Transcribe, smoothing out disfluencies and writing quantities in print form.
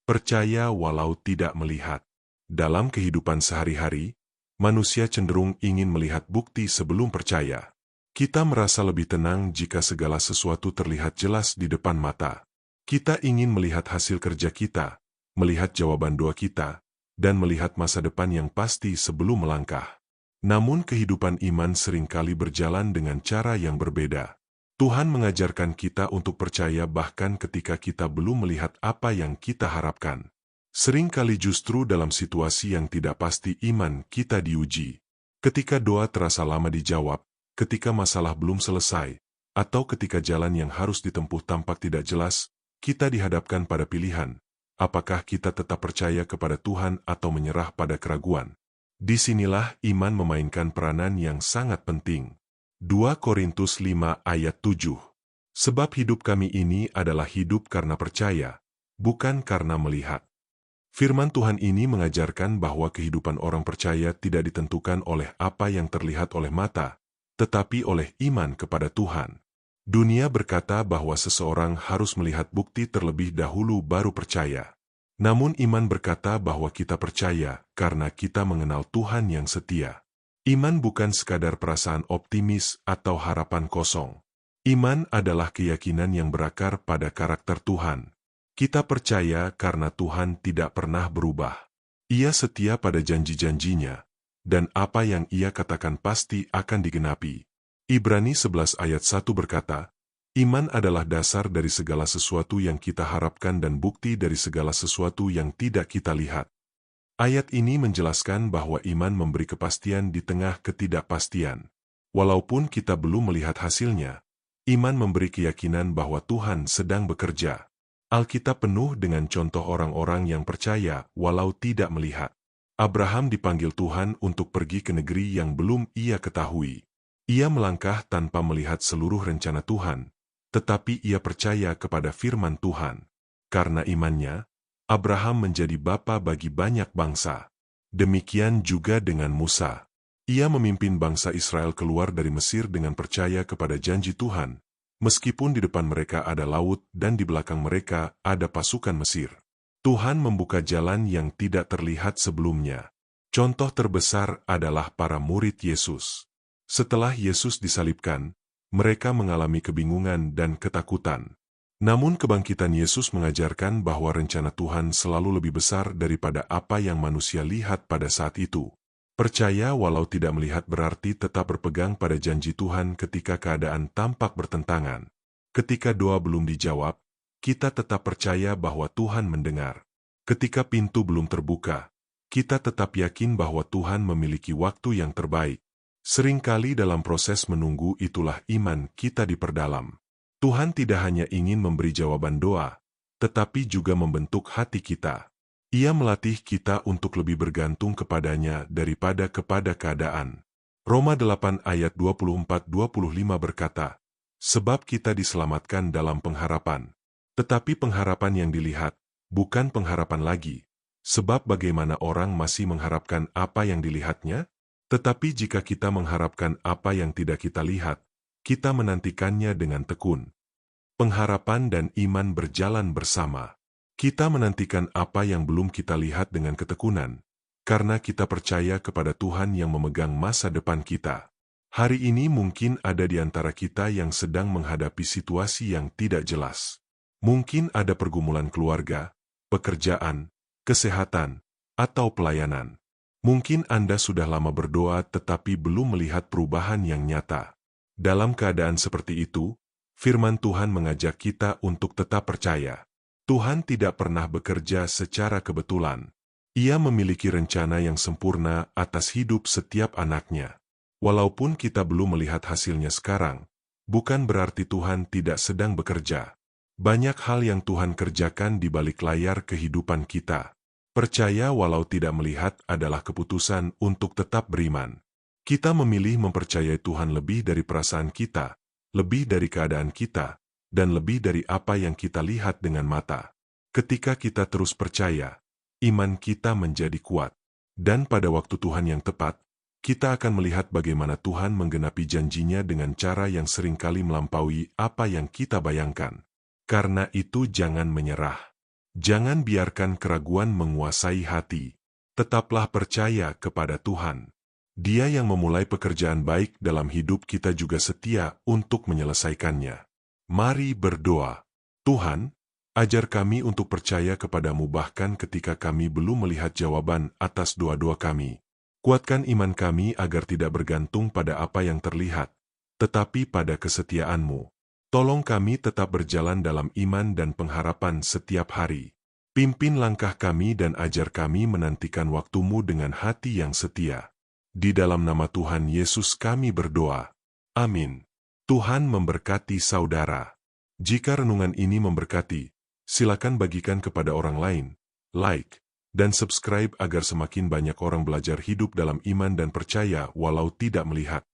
Percaya walau tidak melihat. Dalam kehidupan sehari-hari, manusia cenderung ingin melihat bukti sebelum percaya. Kita merasa lebih tenang jika segala sesuatu terlihat jelas di depan mata. Kita ingin melihat hasil kerja kita, melihat jawaban doa kita, dan melihat masa depan yang pasti sebelum melangkah. Namun kehidupan iman seringkali berjalan dengan cara yang berbeda. Tuhan mengajarkan kita untuk percaya bahkan ketika kita belum melihat apa yang kita harapkan. Seringkali justru dalam situasi yang tidak pasti iman kita diuji. Ketika doa terasa lama dijawab, ketika masalah belum selesai, atau ketika jalan yang harus ditempuh tampak tidak jelas, kita dihadapkan pada pilihan. Apakah kita tetap percaya kepada Tuhan atau menyerah pada keraguan? Disinilah iman memainkan peranan yang sangat penting. 2 Korintus 5 ayat 7. Sebab hidup kami ini adalah hidup karena percaya, bukan karena melihat. Firman Tuhan ini mengajarkan bahwa kehidupan orang percaya tidak ditentukan oleh apa yang terlihat oleh mata, tetapi oleh iman kepada Tuhan. Dunia berkata bahwa seseorang harus melihat bukti terlebih dahulu baru percaya. Namun iman berkata bahwa kita percaya karena kita mengenal Tuhan yang setia. Iman bukan sekadar perasaan optimis atau harapan kosong. Iman adalah keyakinan yang berakar pada karakter Tuhan. Kita percaya karena Tuhan tidak pernah berubah. Ia setia pada janji-janjinya, dan apa yang Ia katakan pasti akan digenapi. Ibrani 11 ayat 1 berkata, iman adalah dasar dari segala sesuatu yang kita harapkan dan bukti dari segala sesuatu yang tidak kita lihat. Ayat ini menjelaskan bahwa iman memberi kepastian di tengah ketidakpastian. Walaupun kita belum melihat hasilnya, iman memberi keyakinan bahwa Tuhan sedang bekerja. Alkitab penuh dengan contoh orang-orang yang percaya walau tidak melihat. Abraham dipanggil Tuhan untuk pergi ke negeri yang belum ia ketahui. Ia melangkah tanpa melihat seluruh rencana Tuhan, tetapi ia percaya kepada firman Tuhan. Karena imannya, Abraham menjadi bapa bagi banyak bangsa. Demikian juga dengan Musa. Ia memimpin bangsa Israel keluar dari Mesir dengan percaya kepada janji Tuhan, meskipun di depan mereka ada laut dan di belakang mereka ada pasukan Mesir. Tuhan membuka jalan yang tidak terlihat sebelumnya. Contoh terbesar adalah para murid Yesus. Setelah Yesus disalibkan, mereka mengalami kebingungan dan ketakutan. Namun kebangkitan Yesus mengajarkan bahwa rencana Tuhan selalu lebih besar daripada apa yang manusia lihat pada saat itu. Percaya walau tidak melihat berarti tetap berpegang pada janji Tuhan ketika keadaan tampak bertentangan. Ketika doa belum dijawab, kita tetap percaya bahwa Tuhan mendengar. Ketika pintu belum terbuka, kita tetap yakin bahwa Tuhan memiliki waktu yang terbaik. Seringkali dalam proses menunggu itulah iman kita diperdalam. Tuhan tidak hanya ingin memberi jawaban doa, tetapi juga membentuk hati kita. Ia melatih kita untuk lebih bergantung kepadanya daripada kepada keadaan. Roma 8 ayat 24-25 berkata, sebab kita diselamatkan dalam pengharapan. Tetapi pengharapan yang dilihat, bukan pengharapan lagi. Sebab bagaimana orang masih mengharapkan apa yang dilihatnya? Tetapi jika kita mengharapkan apa yang tidak kita lihat, kita menantikannya dengan tekun. Pengharapan dan iman berjalan bersama. Kita menantikan apa yang belum kita lihat dengan ketekunan, karena kita percaya kepada Tuhan yang memegang masa depan kita. Hari ini mungkin ada di antara kita yang sedang menghadapi situasi yang tidak jelas. Mungkin ada pergumulan keluarga, pekerjaan, kesehatan, atau pelayanan. Mungkin Anda sudah lama berdoa tetapi belum melihat perubahan yang nyata. Dalam keadaan seperti itu, firman Tuhan mengajak kita untuk tetap percaya. Tuhan tidak pernah bekerja secara kebetulan. Ia memiliki rencana yang sempurna atas hidup setiap anaknya. Walaupun kita belum melihat hasilnya sekarang, bukan berarti Tuhan tidak sedang bekerja. Banyak hal yang Tuhan kerjakan di balik layar kehidupan kita. Percaya walau tidak melihat adalah keputusan untuk tetap beriman. Kita memilih mempercayai Tuhan lebih dari perasaan kita, lebih dari keadaan kita, dan lebih dari apa yang kita lihat dengan mata. Ketika kita terus percaya, iman kita menjadi kuat. Dan pada waktu Tuhan yang tepat, kita akan melihat bagaimana Tuhan menggenapi janjinya dengan cara yang seringkali melampaui apa yang kita bayangkan. Karena itu jangan menyerah. Jangan biarkan keraguan menguasai hati. Tetaplah percaya kepada Tuhan. Dia yang memulai pekerjaan baik dalam hidup kita juga setia untuk menyelesaikannya. Mari berdoa. Tuhan, ajar kami untuk percaya kepadamu bahkan ketika kami belum melihat jawaban atas doa-doa kami. Kuatkan iman kami agar tidak bergantung pada apa yang terlihat, tetapi pada kesetiaan-Mu. Tolong kami tetap berjalan dalam iman dan pengharapan setiap hari. Pimpin langkah kami dan ajar kami menantikan waktu-Mu dengan hati yang setia. Di dalam nama Tuhan Yesus kami berdoa. Amin. Tuhan memberkati saudara. Jika renungan ini memberkati, silakan bagikan kepada orang lain, like, dan subscribe agar semakin banyak orang belajar hidup dalam iman dan percaya walau tidak melihat.